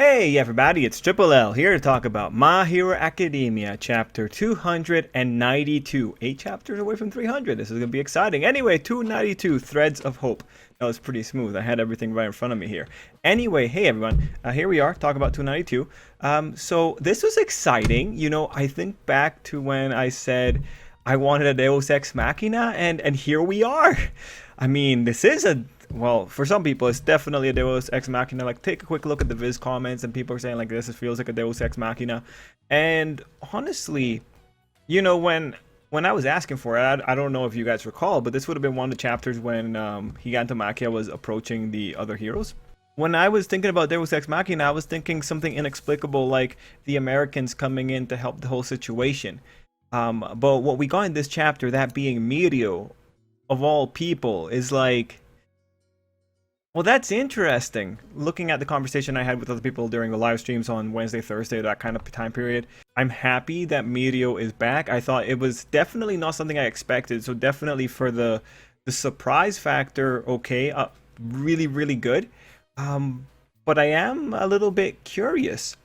Hey everybody, it's Tripl-L here to talk about My Hero Academia, chapter 292. 8 chapters away from 300. This is going to be exciting. Anyway, 292, Threads of Hope. That was pretty smooth. I had everything right in front of me here. Anyway, hey everyone, here we are, talking about 292. So this was exciting. You know, I think back to when I said I wanted a Deus Ex Machina, and here we are. I mean, this is well, for some people, it's definitely a Deus Ex Machina. Like, take a quick look at the Viz comments, and people are saying, like, this feels like a Deus Ex Machina. And honestly, you know, when I was asking for it, I don't know if you guys recall, but this would have been one of the chapters when Gigante Machia was approaching the other heroes. When I was thinking about Deus Ex Machina, I was thinking something inexplicable, like the Americans coming in to help the whole situation. But what we got in this chapter, that being Mirio, of all people, is like... Well, that's interesting. Looking at the conversation I had with other people during the live streams on Wednesday, Thursday, that kind of time period, I'm happy that Mirio is back. I thought it was definitely not something I expected, so definitely for the surprise factor, okay, really, really good. But I am a little bit curious.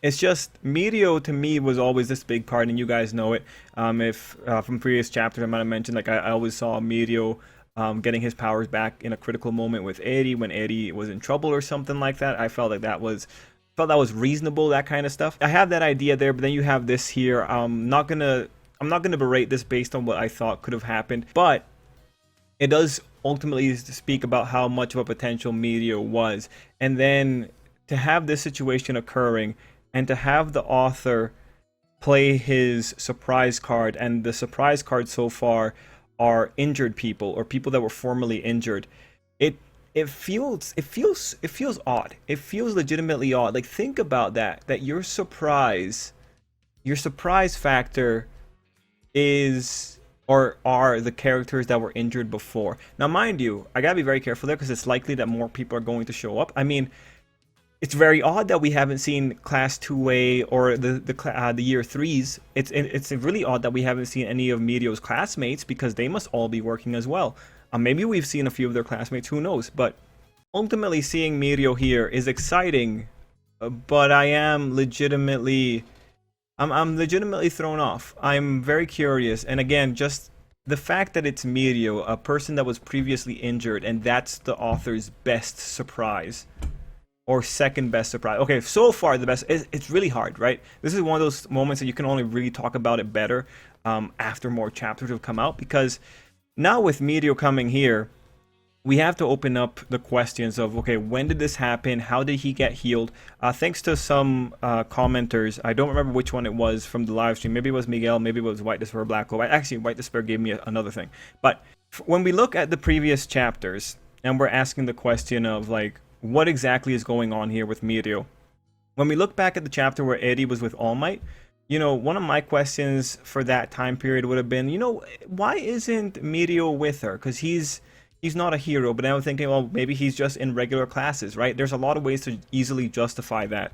It's just, Mirio to me was always this big part, and you guys know it. If from previous chapters I might have mentioned, like I always saw Mirio getting his powers back in a critical moment with Eri when Eri was in trouble or something like that. I felt like that was reasonable, that kind of stuff. I have that idea there, but then you have this here. I'm not gonna berate this based on what I thought could have happened, but it does ultimately speak about how much of a potential Mirio was. And then to have this situation occurring and to have the author play his surprise card, and the surprise card so far are injured people or people that were formerly injured, it feels odd. It feels legitimately odd. Like, think about that your surprise factor is or are the characters that were injured before. Now mind you, I gotta be very careful there because it's likely that more people are going to show up. I mean, it's very odd that we haven't seen Class 2A or the Year 3s. It's really odd that we haven't seen any of Mirio's classmates, because they must all be working as well. Maybe we've seen a few of their classmates, who knows? But ultimately, seeing Mirio here is exciting. But I am legitimately... I'm legitimately thrown off. I'm very curious. And again, just the fact that it's Mirio, a person that was previously injured, and that's the author's best surprise. Or second best surprise. Okay, so far the best. It's really hard, right? This is one of those moments that you can only really talk about it better after more chapters have come out, because now with Mirio coming here, we have to open up the questions of, okay, when did this happen? How did he get healed? Thanks to some commenters, I don't remember which one it was from the live stream. Maybe it was Miguel, maybe it was White Despair, Black Hole. Actually, White Despair gave me another thing. But when we look at the previous chapters and we're asking the question of, like, what exactly is going on here with Mirio? When we look back at the chapter where Eri was with All Might, you know, one of my questions for that time period would have been, you know, why isn't Mirio with her? Because he's not a hero. But now I'm thinking, well, maybe he's just in regular classes, right? There's a lot of ways to easily justify that.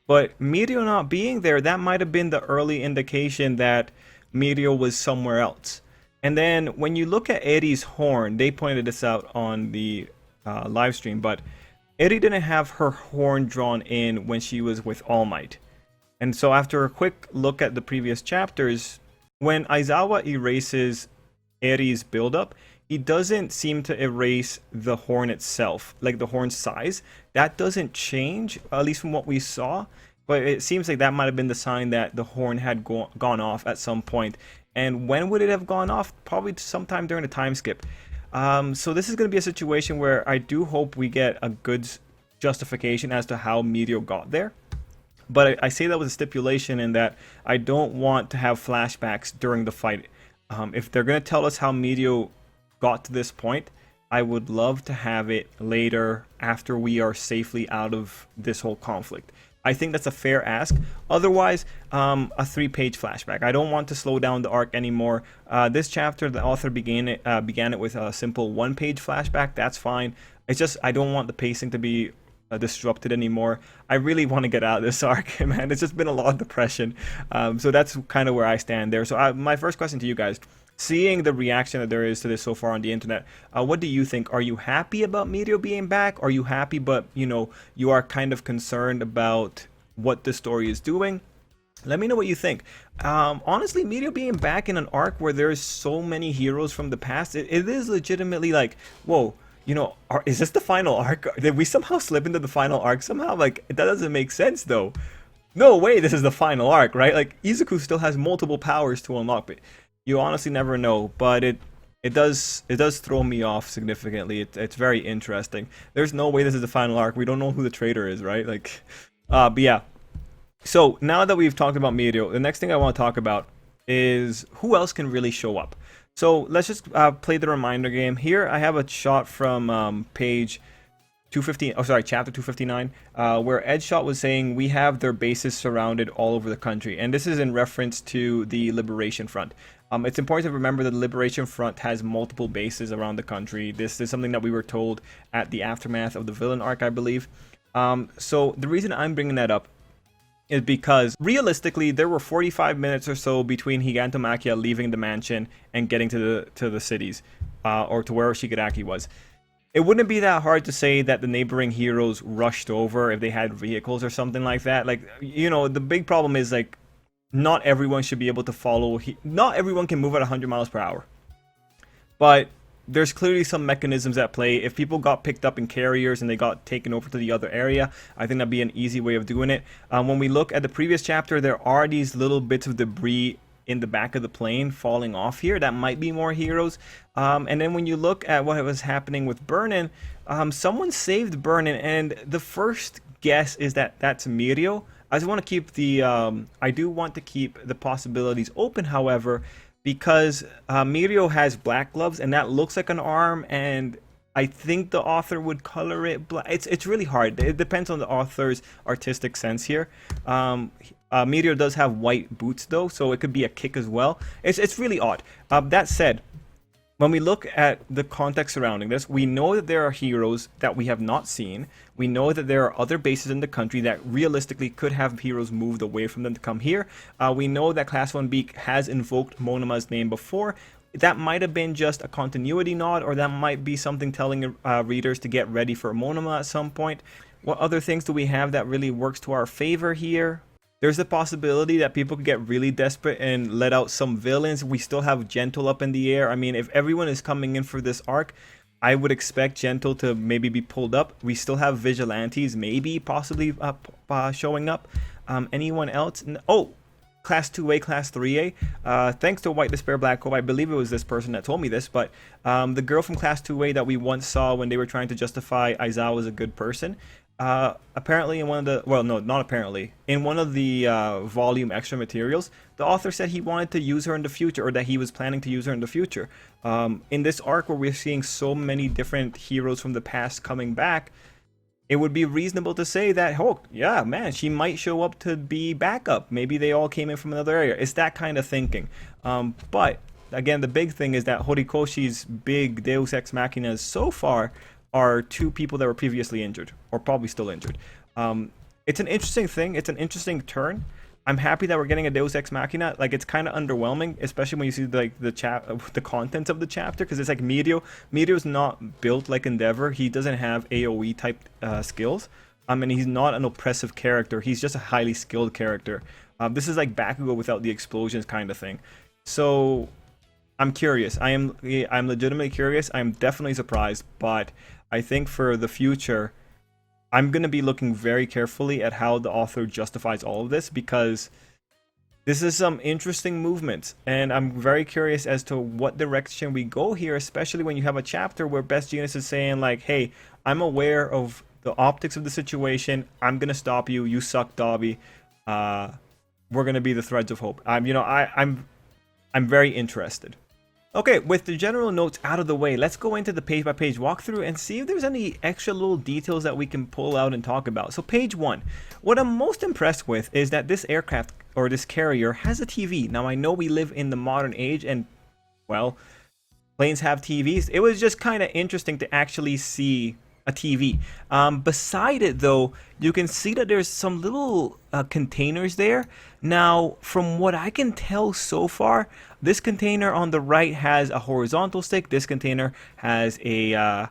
But Mirio not being there, that might have been the early indication that Mirio was somewhere else. And then when you look at Eri's horn, they pointed this out on the live stream, but Eri didn't have her horn drawn in when she was with All Might. And so after a quick look at the previous chapters, when Aizawa erases Eri's buildup, he doesn't seem to erase the horn itself, like the horn size. That doesn't change, at least from what we saw. But it seems like that might have been the sign that the horn had gone off at some point. And when would it have gone off? Probably sometime during the time skip. So this is going to be a situation where I do hope we get a good justification as to how Mirio got there. But I say that with a stipulation in that I don't want to have flashbacks during the fight. If they're going to tell us how Mirio got to this point, I would love to have it later after we are safely out of this whole conflict. I think that's a fair ask. Otherwise, a 3-page flashback. I don't want to slow down the arc anymore. This chapter, the author began it with a simple 1-page flashback. That's fine. It's just I don't want the pacing to be disrupted anymore. I really want to get out of this arc, man. It's just been a lot of depression. So that's kind of where I stand there. So my first question to you guys: seeing the reaction that there is to this so far on the internet, what do you think? Are you happy about Mirio being back? Are you happy, but you are kind of concerned about what the story is doing? Let me know what you think. Honestly, Mirio being back in an arc where there's so many heroes from the past, it is legitimately like, whoa, is this the final arc? Did we somehow slip into the final arc somehow? Like, that doesn't make sense though. No way this is the final arc, right? Like, Izuku still has multiple powers to unlock, but you honestly never know. But it does throw me off significantly. It's very interesting. There's no way this is the final arc. We don't know who the traitor is, right? Like, but yeah. So now that we've talked about Mirio, the next thing I want to talk about is who else can really show up. So let's just play the reminder game. Here I have a shot from page 215, chapter 259, where Edshot was saying we have their bases surrounded all over the country. And this is in reference to the Liberation Front. It's important to remember that the Liberation Front has multiple bases around the country. This is something that we were told at the aftermath of the villain arc, I believe. So the reason I'm bringing that up is because realistically there were 45 minutes or so between Machia leaving the mansion and getting to the cities, or to where Shigaraki was. It wouldn't be that hard to say that the neighboring heroes rushed over if they had vehicles or something like that. Like, the big problem is, like, not everyone should be able to follow. Not everyone can move at 100 miles per hour. But there's clearly some mechanisms at play. If people got picked up in carriers and they got taken over to the other area, I think that'd be an easy way of doing it. When we look at the previous chapter, there are these little bits of debris in the back of the plane falling off here. That might be more heroes. And then when you look at what was happening with Burnin, someone saved Burnin, and the first guess is that that's Mirio. I do want to keep the possibilities open, however, because Mirio has black gloves and that looks like an arm, and I think the author would color it black. It's really hard. It depends on the author's artistic sense here. Mirio does have white boots though, so it could be a kick as well. It's really odd. That said, when we look at the context surrounding this, we know that there are heroes that we have not seen. We know that there are other bases in the country that realistically could have heroes moved away from them to come here. We know that Class 1B has invoked Monoma's name before. That might have been just a continuity nod, or that might be something telling readers to get ready for Monoma at some point. What other things do we have that really works to our favor here? There's a possibility that people could get really desperate and let out some villains. We still have Gentle up in the air. I mean, if everyone is coming in for this arc, I would expect Gentle to maybe be pulled up. We still have Vigilantes maybe possibly showing up. Anyone else? Oh, Class 2A, Class 3A. Thanks to White Despair Black Hope, I believe it was this person that told me this, but the girl from Class 2A that we once saw when they were trying to justify Aizawa as a good person, apparently in one of the, well, no, not apparently, in one of the volume extra materials, the author said he wanted to use her in the future, or that he was planning to use her in the future. In this arc where we're seeing so many different heroes from the past coming back, it would be reasonable to say that, oh, yeah, man, she might show up to be backup. Maybe they all came in from another area. It's that kind of thinking. But, again, the big thing is that Horikoshi's big Deus Ex Machinas so far are two people that were previously injured, or probably still injured. It's an interesting thing. It's an interesting turn. I'm happy that we're getting a Deus Ex Machina. Like, it's kind of underwhelming, especially when you see like the contents of the chapter, because it's like Mirio's not built like Endeavor. He doesn't have AoE type skills. And he's not an oppressive character. He's just a highly skilled character. This is like Bakugo without the explosions kind of thing. So I'm curious. I'm legitimately curious. I'm definitely surprised, but I think for the future, I'm going to be looking very carefully at how the author justifies all of this, because this is some interesting movement, and I'm very curious as to what direction we go here, especially when you have a chapter where Best Jeanist is saying like, hey, I'm aware of the optics of the situation. I'm going to stop you. You suck, Dabi. We're going to be the threads of hope. I'm very interested. Okay, with the general notes out of the way, let's go into the page-by-page walkthrough and see if there's any extra little details that we can pull out and talk about. So page 1. What I'm most impressed with is that this aircraft, or this carrier, has a TV. Now, I know we live in the modern age and, well, planes have TVs. It was just kind of interesting to actually see a TV. Beside it, though, you can see that there's some little containers there. Now, from what I can tell so far, this container on the right has a horizontal stick. This container has a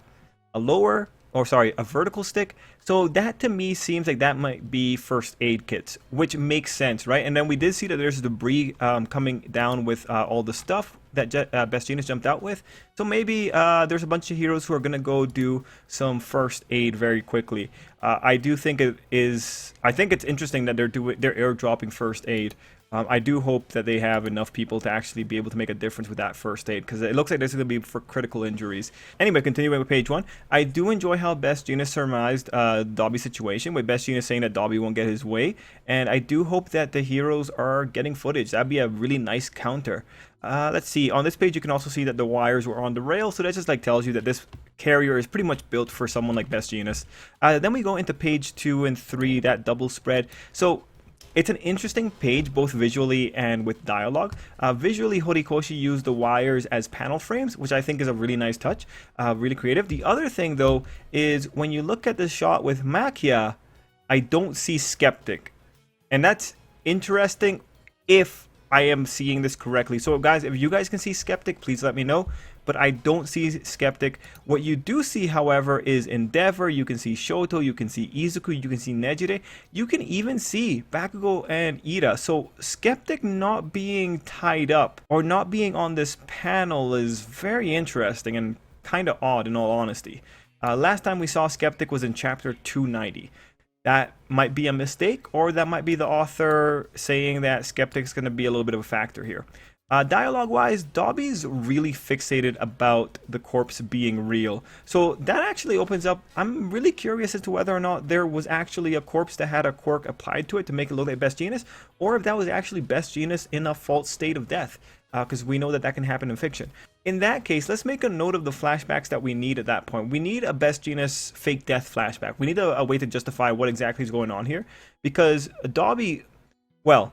lower, or sorry, a vertical stick. So that to me seems like that might be first aid kits, which makes sense, right? And then we did see that there's debris coming down with all the stuff that Best Jeanist jumped out with. So maybe there's a bunch of heroes who are gonna go do some first aid very quickly. I do think I think it's interesting that they're airdropping first aid. I do hope that they have enough people to actually be able to make a difference with that first aid, because it looks like this is going to be for critical injuries. Anyway, continuing with page 1, I do enjoy how Best Jeanist surmised Dabi's situation, with Best Jeanist saying that Dabi won't get his way, and I do hope that the heroes are getting footage. That'd be a really nice counter. Let's see, on this page you can also see that the wires were on the rail, so that just like tells you that this carrier is pretty much built for someone like Best Jeanist. Then we go into page 2 and 3, that double spread. So it's an interesting page, both visually and with dialogue. Visually, Horikoshi used the wires as panel frames, which I think is a really nice touch, really creative. The other thing, though, is when you look at the shot with Machia, I don't see Skeptic. And that's interesting if I am seeing this correctly. So, guys, if you guys can see Skeptic, please let me know. But I don't see Skeptic. What you do see, however, is Endeavor. You can see Shoto, you can see Izuku, you can see Nejire. You can even see Bakugo and Ida. So Skeptic not being tied up or not being on this panel is very interesting and kind of odd, in all honesty. Last time we saw Skeptic was in chapter 290. That might be a mistake, or that might be the author saying that Skeptic's going to be a little bit of a factor here. Dialogue-wise, Dabi's really fixated about the corpse being real. So that actually opens up, I'm really curious as to whether or not there was actually a corpse that had a quirk applied to it to make it look like Best Jeanist, or if that was actually Best Jeanist in a false state of death, because we know that that can happen in fiction. In that case, let's make a note of the flashbacks that we need at that point. We need a Best Jeanist fake death flashback. We need a way to justify what exactly is going on here, because Dabi, well,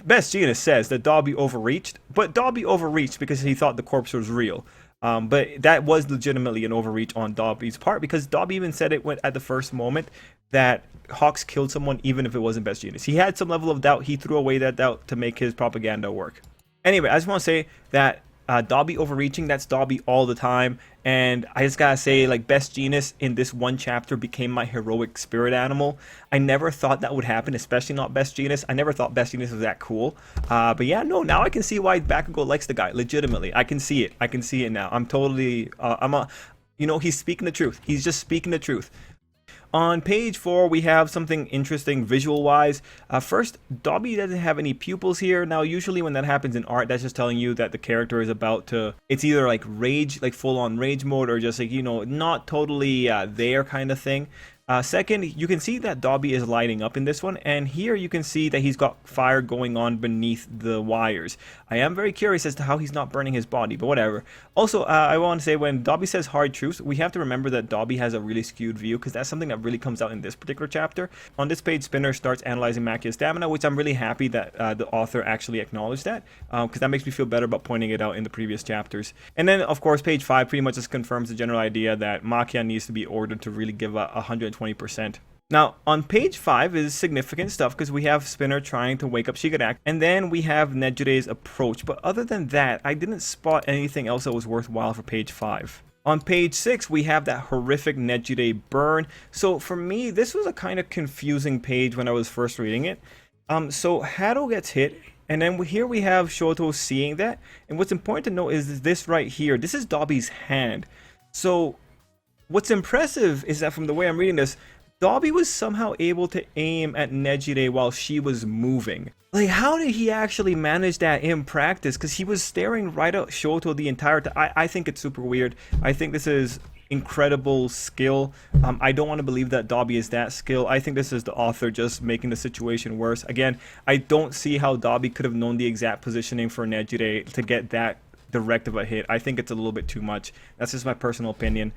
Best Jeanist says that Dabi overreached, but Dabi overreached because he thought the corpse was real. But that was legitimately an overreach on Dabi's part, because Dabi even said it at the first moment that Hawks killed someone even if it wasn't Best Jeanist. He had some level of doubt. He threw away that doubt to make his propaganda work. Anyway, I just want to say that Dabi overreaching, that's Dabi all the time. And I just gotta say, like, Best Jeanist in this one chapter became my heroic spirit animal. I never thought that would happen, especially not Best Jeanist. I never thought Best Jeanist was that cool. But yeah, no, now I can see why Bakugo likes the guy, legitimately. I can see it. I can see it now. I'm totally, you know, he's speaking the truth. He's just speaking the truth. On page 4, we have something interesting visual-wise. First, Dabi doesn't have any pupils here. Now, usually when that happens in art, that's just telling you that the character is about to... It's either like rage, like full-on rage mode, or just like, you know, not totally there kind of thing. Second, you can see that Dabi is lighting up in this one, and here you can see that he's got fire going on beneath the wires. I am very curious as to how he's not burning his body, but whatever. Also, I want to say, when Dabi says hard truths, we have to remember that Dabi has a really skewed view, because that's something that really comes out in this particular chapter. On this page, Spinner starts analyzing Machia's stamina, which I'm really happy that the author actually acknowledged that, because that makes me feel better about pointing it out in the previous chapters. And then, of course, page 5 pretty much just confirms the general idea that Machia needs to be ordered to really give 120%. Now, on page 5 is significant stuff, because we have Spinner trying to wake up Shigaraki, and then we have Nejire's approach. But other than that, I didn't spot anything else that was worthwhile for page 5. On page 6, we have that horrific Nejire burn. So for me, this was a kind of confusing page when I was first reading it. So Hado gets hit, and then here we have Shoto seeing that. And what's important to note is this right here. This is Dabi's hand. So what's impressive is that from the way I'm reading this, Dabi was somehow able to aim at Nejire while she was moving. Like, how did he actually manage that in practice? Because he was staring right at Shoto the entire time. I think it's super weird. I think this is incredible skill. I don't want to believe that Dabi is that skilled. I think this is the author just making the situation worse. Again, I don't see how Dabi could have known the exact positioning for Nejire to get that direct of a hit. I think it's a little bit too much. That's just my personal opinion.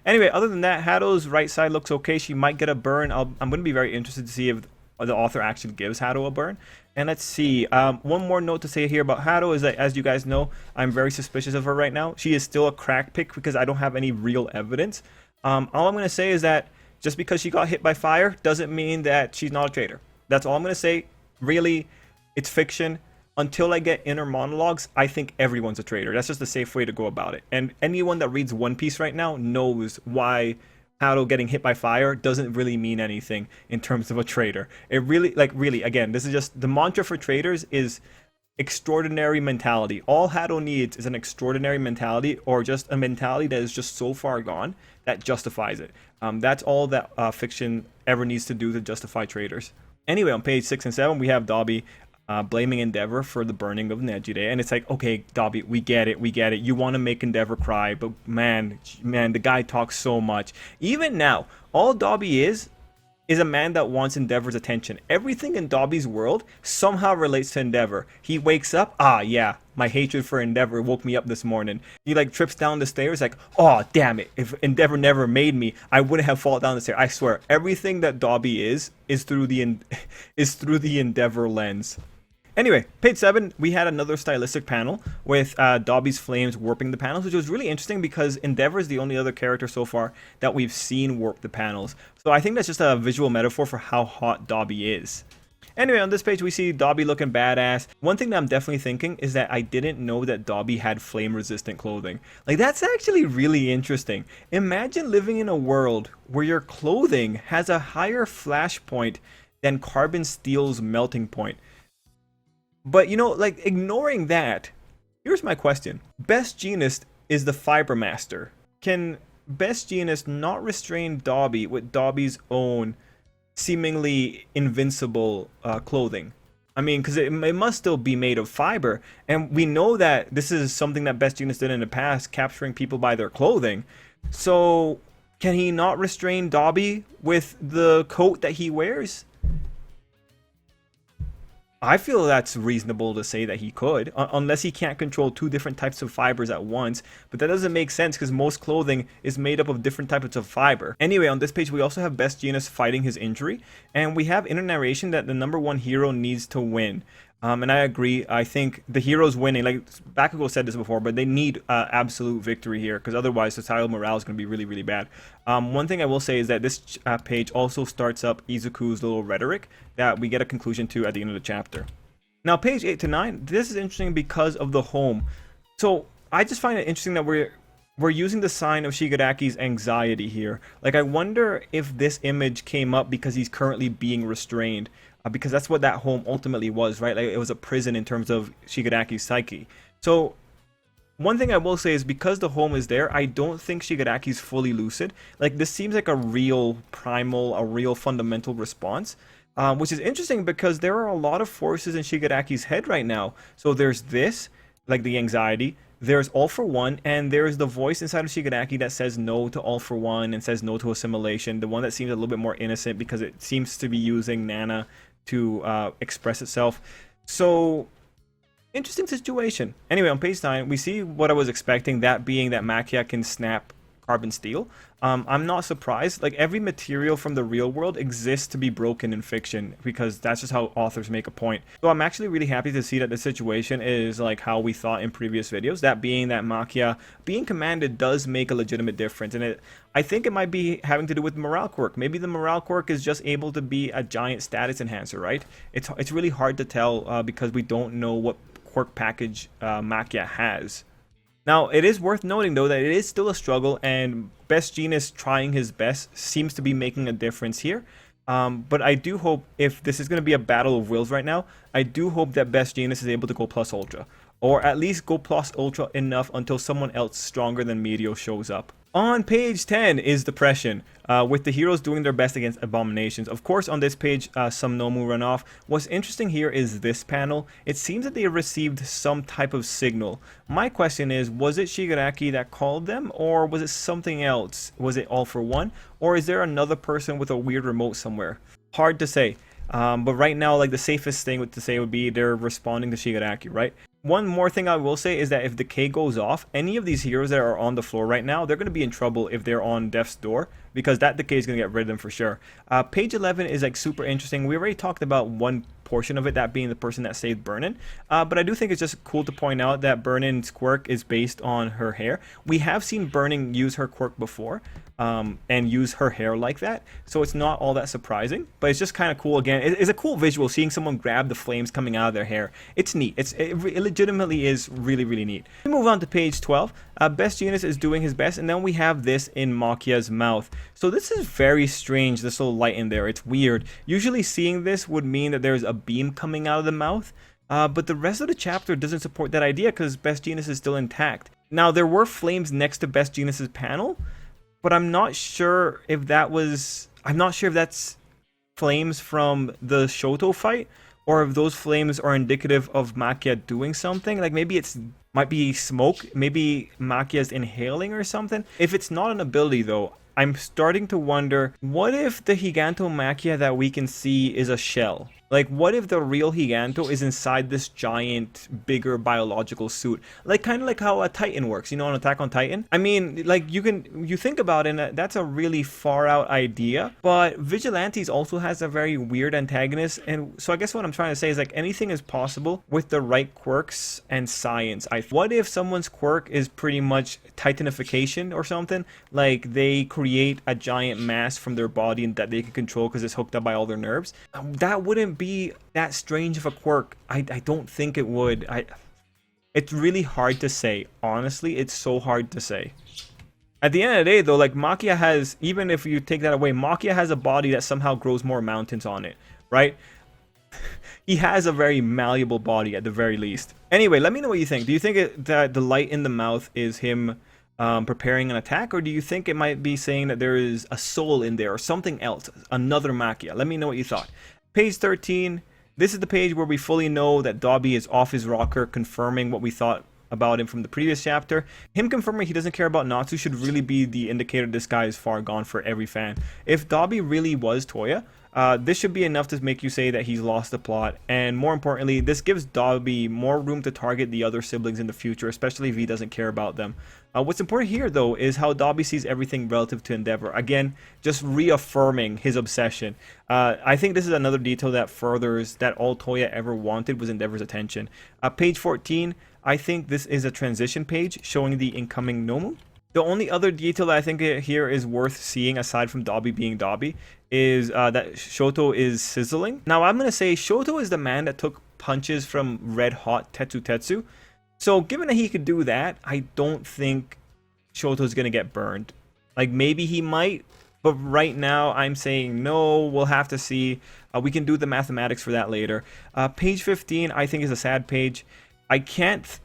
Anyway, other than that, Hado's right side looks okay. She might get a burn. I'm going to be very interested to see if the author actually gives Hado a burn. And let's see. One more note to say here about Hado is that, as you guys know, I'm very suspicious of her right now. She is still a crack pick because I don't have any real evidence. All I'm going to say is that just because she got hit by fire doesn't mean that she's not a traitor. That's all I'm going to say. Really, it's fiction. Until I get inner monologues, I think everyone's a traitor. That's just a safe way to go about it. And anyone that reads One Piece right now knows why Paddle getting hit by fire doesn't really mean anything in terms of a traitor. It really, like, really, again, this is just the mantra for traitors is extraordinary mentality. All Hado needs is an extraordinary mentality, or just a mentality that is just so far gone that justifies it. That's all that fiction ever needs to do to justify traitors. Anyway, on page 6 and 7, we have Dabi blaming Endeavor for the burning of Nejire, and it's like, okay, Dabi, we get it. You want to make Endeavor cry, but man, the guy talks so much. Even now, all Dabi is a man that wants Endeavor's attention. Everything in Dabi's world somehow relates to Endeavor. He wakes up, yeah, my hatred for Endeavor woke me up this morning. He like trips down the stairs like, oh damn it, if Endeavor never made me, I wouldn't have fallen down the stairs. I swear, everything that Dabi is through the Endeavor lens. Anyway, page 7, we had another stylistic panel with Dabi's flames warping the panels, which was really interesting because Endeavor is the only other character so far that we've seen warp the panels. So I think that's just a visual metaphor for how hot Dabi is. Anyway, on this page, we see Dabi looking badass. One thing that I'm definitely thinking is that I didn't know that Dabi had flame-resistant clothing. Like, that's actually really interesting. Imagine living in a world where your clothing has a higher flash point than carbon steel's melting point. But, you know, like, ignoring that, here's my question. Best Jeanist is the Fiber Master. Can Best Jeanist not restrain Dabi with Dabi's own seemingly invincible clothing? I mean, because it must still be made of fiber. And we know that this is something that Best Jeanist did in the past, capturing people by their clothing. So, can he not restrain Dabi with the coat that he wears? I feel that's reasonable to say that he could, unless he can't control two different types of fibers at once. But that doesn't make sense because most clothing is made up of different types of fiber. Anyway, on this page, we also have Best Jeanist fighting his injury. And we have inner narration that the #1 hero needs to win. And I agree. I think the hero's winning. Like, Bakugo said this before, but they need absolute victory here because otherwise societal morale is going to be really, really bad. One thing I will say is that this page also starts up Izuku's little rhetoric that we get a conclusion to at the end of the chapter. Now, page 8 to 9, this is interesting because of the home. So I just find it interesting that we're using the sign of Shigaraki's anxiety here. Like, I wonder if this image came up because he's currently being restrained. Because that's what that home ultimately was, right? Like, it was a prison in terms of Shigaraki's psyche. So, one thing I will say is because the home is there, I don't think Shigaraki's fully lucid. Like, this seems like a real primal, a real fundamental response. Which is interesting because there are a lot of forces in Shigaraki's head right now. So there's this, like the anxiety. There's All for One, and there's the voice inside of Shigaraki that says no to All for One and says no to assimilation. The one that seems a little bit more innocent because it seems to be using Nana to express itself. So, interesting situation. Anyway, on page 9, we see what I was expecting, that being that Machia can snap carbon steel. I'm not surprised. Like, every material from the real world exists to be broken in fiction because that's just how authors make a point. So I'm actually really happy to see that the situation is like how we thought in previous videos, that being that Machia being commanded does make a legitimate difference. And I think it might be having to do with morale quirk. Maybe the morale quirk is just able to be a giant status enhancer, right? It's really hard to tell because we don't know what quirk package Machia has. Now, it is worth noting, though, that it is still a struggle, and Best Jeanist trying his best seems to be making a difference here. But I do hope, if this is going to be a battle of wills right now, I do hope that Best Jeanist is able to go plus ultra. Or at least go plus ultra enough until someone else stronger than Mirio shows up. On page 10 is Depression, with the heroes doing their best against abominations. Of course, on this page, some Nomu run off. What's interesting here is this panel. It seems that they received some type of signal. My question is, was it Shigaraki that called them, or was it something else? Was it All for One, or is there another person with a weird remote somewhere? Hard to say. But right now, like, the safest thing to say would be they're responding to Shigaraki, right? One more thing I will say is that if decay goes off, any of these heroes that are on the floor right now, they're going to be in trouble if they're on death's door, because that decay is going to get rid of them for sure. Page 11 is like super interesting. We already talked about 1.0 portion of it, that being the person that saved Burnin. But I do think it's just cool to point out that Burnin's quirk is based on her hair. We have seen Burnin use her quirk before, and use her hair like that, so it's not all that surprising, but it's just kind of cool. Again, it's a cool visual seeing someone grab the flames coming out of their hair. It's neat. It legitimately is really, really neat. We move on to page 12. Best Jeanist is doing his best, and then we have this in Machia's mouth. So this is very strange, this little light in there. It's weird. Usually seeing this would mean that there's a beam coming out of the mouth, but the rest of the chapter doesn't support that idea because Best Jeanist is still intact. Now, there were flames next to Best Jeanist's panel, but I'm not sure if that's flames from the Shoto fight, or if those flames are indicative of Machia doing something. Like maybe might be smoke, maybe Machia's inhaling or something. If it's not an ability though, I'm starting to wonder, what if the Gigantomachia that we can see is a shell? Like, what if the real Giganto is inside this giant, bigger biological suit? Like, kind of like how a Titan works, you know, on Attack on Titan? I mean, like, you think about it, and that's a really far out idea, but Vigilantes also has a very weird antagonist, and so I guess what I'm trying to say is, like, anything is possible with the right quirks and science. What if someone's quirk is pretty much Titanification or something? Like, they create a giant mass from their body and that they can control because it's hooked up by all their nerves? That wouldn't be that strange of a quirk. I don't think it would. It's really hard to say. Honestly, it's so hard to say. At the end of the day though, like Machia has, even if you take that away, Machia has a body that somehow grows more mountains on it, right? He has a very malleable body at the very least. Anyway, let me know what you think. Do you think that the light in the mouth is him preparing an attack, or do you think it might be saying that there is a soul in there or something else, another Machia? Let me know what you thought. Page 13, this is the page where we fully know that Dabi is off his rocker, confirming what we thought about him from the previous chapter. Him confirming he doesn't care about Natsu should really be the indicator this guy is far gone for every fan. If Dabi really was Toya, this should be enough to make you say that he's lost the plot, and more importantly, this gives Dabi more room to target the other siblings in the future, especially if he doesn't care about them. What's important here though is how Dabi sees everything relative to Endeavor. Again, just reaffirming his obsession. I think this is another detail that furthers that all Toya ever wanted was Endeavor's attention. Page 14, I think this is a transition page showing the incoming Nomu. The only other detail that I think here is worth seeing, aside from Dabi being Dabi, is that Shoto is sizzling. Now, I'm going to say Shoto is the man that took punches from red hot Tetsu. So, given that he could do that, I don't think Shoto's going to get burned. Like, maybe he might, but right now I'm saying no, we'll have to see. We can do the mathematics for that later. Page 15, I think, is a sad page. I can't...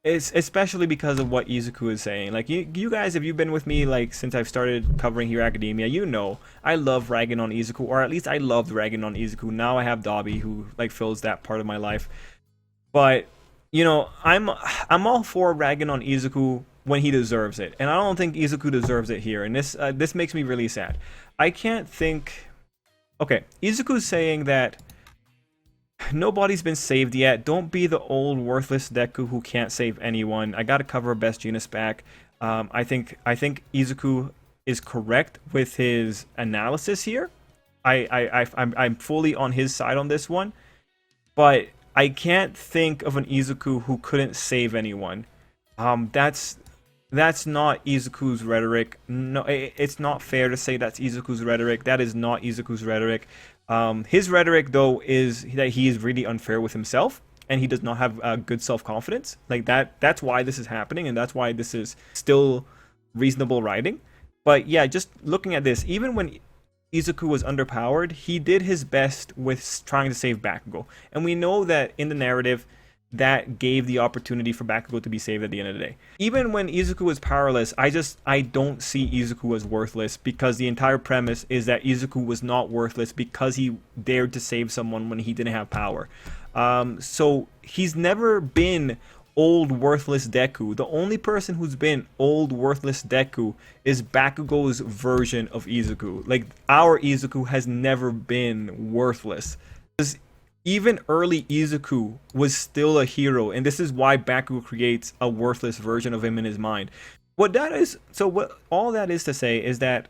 It's especially because of what Izuku is saying. Like, you guys, if you've been with me, like, since I've started covering Hero Academia, you know I love ragging on Izuku, or at least I loved ragging on Izuku. Now I have Dabi, who, like, fills that part of my life. But, you know, I'm all for ragging on Izuku when he deserves it, and I don't think Izuku deserves it here, and this makes me really sad. I can't think... Okay, Izuku's saying that nobody's been saved yet. Don't be the old worthless Deku who can't save anyone. I gotta cover Best Jeanist back. I think Izuku is correct with his analysis here. I'm fully on his side on this one, but I can't think of an Izuku who couldn't save anyone. That's not Izuku's rhetoric. No, it's not fair to say that's Izuku's rhetoric. That is not Izuku's rhetoric. His rhetoric, though, is that he is really unfair with himself, and he does not have good self-confidence. Like, that's why this is happening, and that's why this is still reasonable writing. But yeah, just looking at this, even when Izuku was underpowered, he did his best with trying to save Bakugo. And we know that in the narrative, that gave the opportunity for Bakugo to be saved at the end of the day. Even when Izuku was powerless, I don't see Izuku as worthless, because the entire premise is that Izuku was not worthless because he dared to save someone when he didn't have power. So he's never been old worthless Deku. The only person who's been old worthless Deku is Bakugo's version of Izuku. Like, our Izuku has never been worthless. Even early Izuku was still a hero, and this is why Bakugo creates a worthless version of him in his mind. What all that is to say is that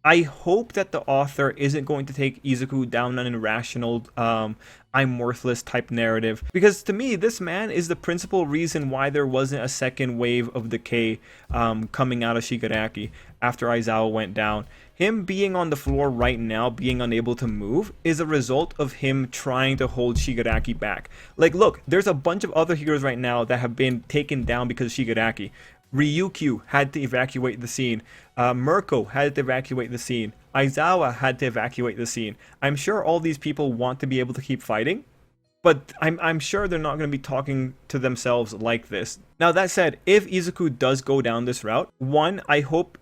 I hope that the author isn't going to take Izuku down an irrational, I'm worthless type narrative. Because to me, this man is the principal reason why there wasn't a second wave of decay coming out of Shigaraki after Aizawa went down. Him being on the floor right now, being unable to move, is a result of him trying to hold Shigaraki back. Like, look, there's a bunch of other heroes right now that have been taken down because of Shigaraki. Ryukyu had to evacuate the scene. Mirko had to evacuate the scene. Aizawa had to evacuate the scene. I'm sure all these people want to be able to keep fighting, but I'm sure they're not going to be talking to themselves like this. Now, that said, if Izuku does go down this route, one, I hope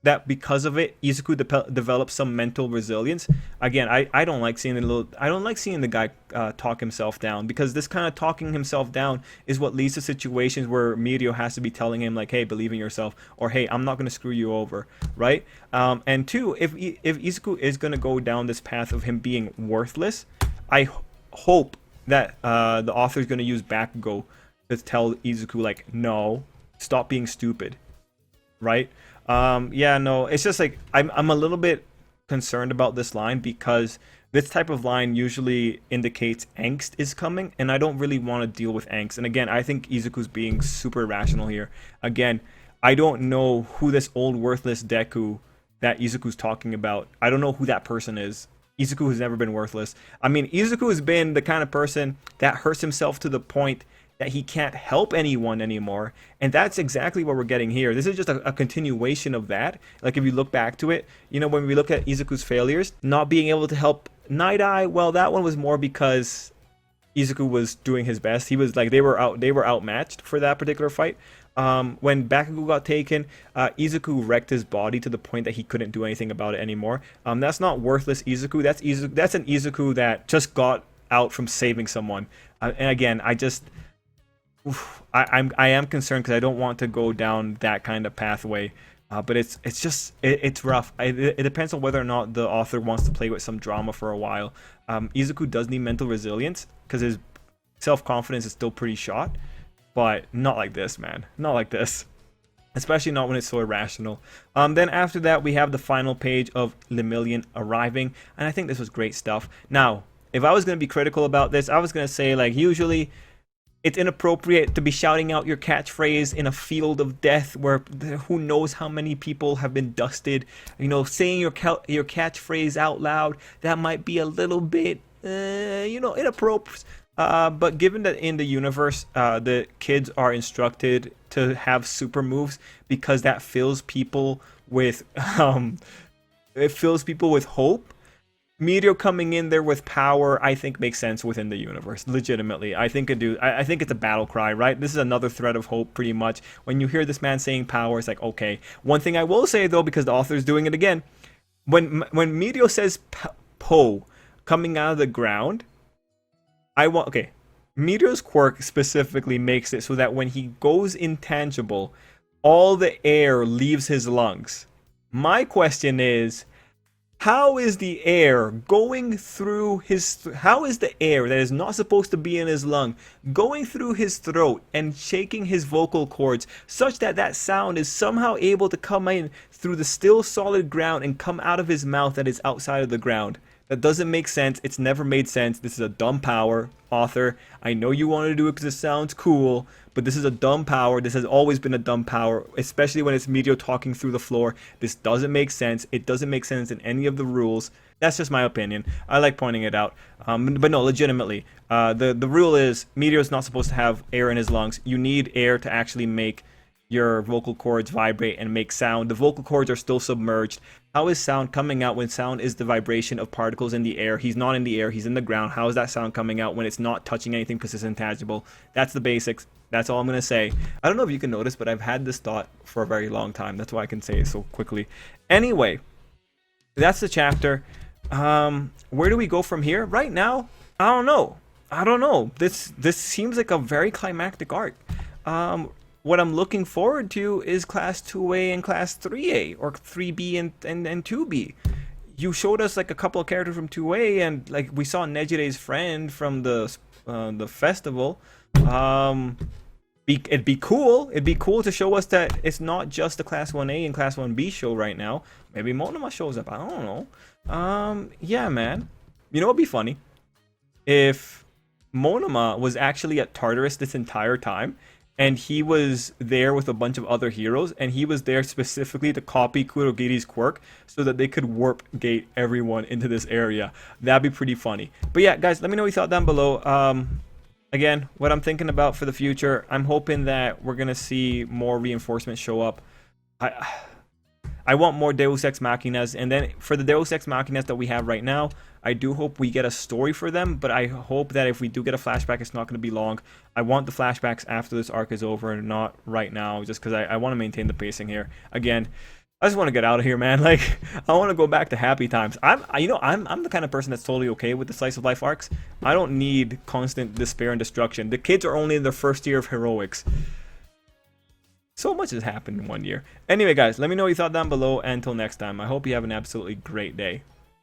that because of it, Izuku develops some mental resilience. Again, I don't like seeing the guy talk himself down, because this kind of talking himself down is what leads to situations where Mirio has to be telling him like, hey, believe in yourself, or hey, I'm not going to screw you over, right? And two, if Izuku is going to go down this path of him being worthless, I hope that the author is going to use Bakugo to tell Izuku like, no, stop being stupid, right? Yeah, no, it's just like I'm a little bit concerned about this line, because this type of line usually indicates angst is coming, and I don't really want to deal with angst. And again, I think Izuku's being super irrational here. Again, I don't know who this old worthless Deku that Izuku's talking about. I don't know who that person is. Izuku has never been worthless. I mean, Izuku has been the kind of person that hurts himself to the point that he can't help anyone anymore, and that's exactly what we're getting here. This is just a continuation of that. Like, if you look back to it, you know, when we look at Izuku's failures, not being able to help Night Eye, well, that one was more because Izuku was doing his best. He was like, they were outmatched for that particular fight. When Bakugo got taken, Izuku wrecked his body to the point that he couldn't do anything about it anymore. That's not worthless Izuku. That's an Izuku that just got out from saving someone. And again, I am concerned, because I don't want to go down that kind of pathway. But it's rough. It depends on whether or not the author wants to play with some drama for a while. Izuku does need mental resilience, because his self-confidence is still pretty shot. But not like this, man. Not like this. Especially not when it's so irrational. Then after that, we have the final page of Lemillion arriving. And I think this was great stuff. Now, if I was going to be critical about this, I was going to say, like, usually it's inappropriate to be shouting out your catchphrase in a field of death where who knows how many people have been dusted. You know, saying your catchphrase out loud, that might be a little bit, inappropriate. But given that in the universe, the kids are instructed to have super moves, because that fills people with, hope. Mirio coming in there with power, I think, makes sense within the universe. Legitimately, I think it's a battle cry, right? This is another thread of hope, pretty much. When you hear this man saying power, it's like, okay. One thing I will say though, because the author is doing it again, when Mirio says Po coming out of the ground, Mirio's quirk specifically makes it so that when he goes intangible, all the air leaves his lungs. My question is, how is the air going through how is the air that is not supposed to be in his lung going through his throat and shaking his vocal cords such that that sound is somehow able to come in through the still solid ground and come out of his mouth that is outside of the ground? That doesn't make sense. It's never made sense. This is a dumb power, author. I know you want to do it because it sounds cool, but this is a dumb power. This has always been a dumb power, especially when it's Mirio talking through the floor. This doesn't make sense. It doesn't make sense in any of the rules. That's just my opinion. I like pointing it out. But no, legitimately, the rule is Mirio's not supposed to have air in his lungs. You need air to actually make your vocal cords vibrate and make sound. The vocal cords are still submerged. How is sound coming out when sound is the vibration of particles in the air? He's not in the air, he's in the ground. How is that sound coming out when it's not touching anything because it's intangible? That's the basics. That's all I'm going to say. I don't know if you can notice, but I've had this thought for a very long time. That's why I can say it so quickly. Anyway, that's the chapter. Where do we go from here? Right now, I don't know. This seems like a very climactic arc. What I'm looking forward to is Class 2A and Class 3A, or 3B and 2B. You showed us like a couple of characters from 2A, and like we saw Nejire's friend from the festival. it'd be cool. It'd be cool to show us that it's not just the Class 1A and Class 1B show right now. Maybe Monoma shows up. I don't know. Yeah, man. You know what'd be funny? If Monoma was actually at Tartarus this entire time, and he was there with a bunch of other heroes, and he was there specifically to copy Kurogiri's quirk so that they could warp gate everyone into this area. That'd be pretty funny. But yeah, guys, let me know what you thought down below. Again, what I'm thinking about for the future, I'm hoping that we're going to see more reinforcements show up. I want more Deus Ex Machinas, and then for the Deus Ex Machinas that we have right now, I do hope we get a story for them, but I hope that if we do get a flashback, it's not going to be long. I want the flashbacks after this arc is over and not right now, just because I want to maintain the pacing here. Again, I just want to get out of here, man. Like, I want to go back to happy times. I'm the kind of person that's totally okay with the slice of life arcs. I don't need constant despair and destruction. The kids are only in their first year of heroics. So much has happened in 1 year. Anyway, guys, let me know what you thought down below. And until next time, I hope you have an absolutely great day.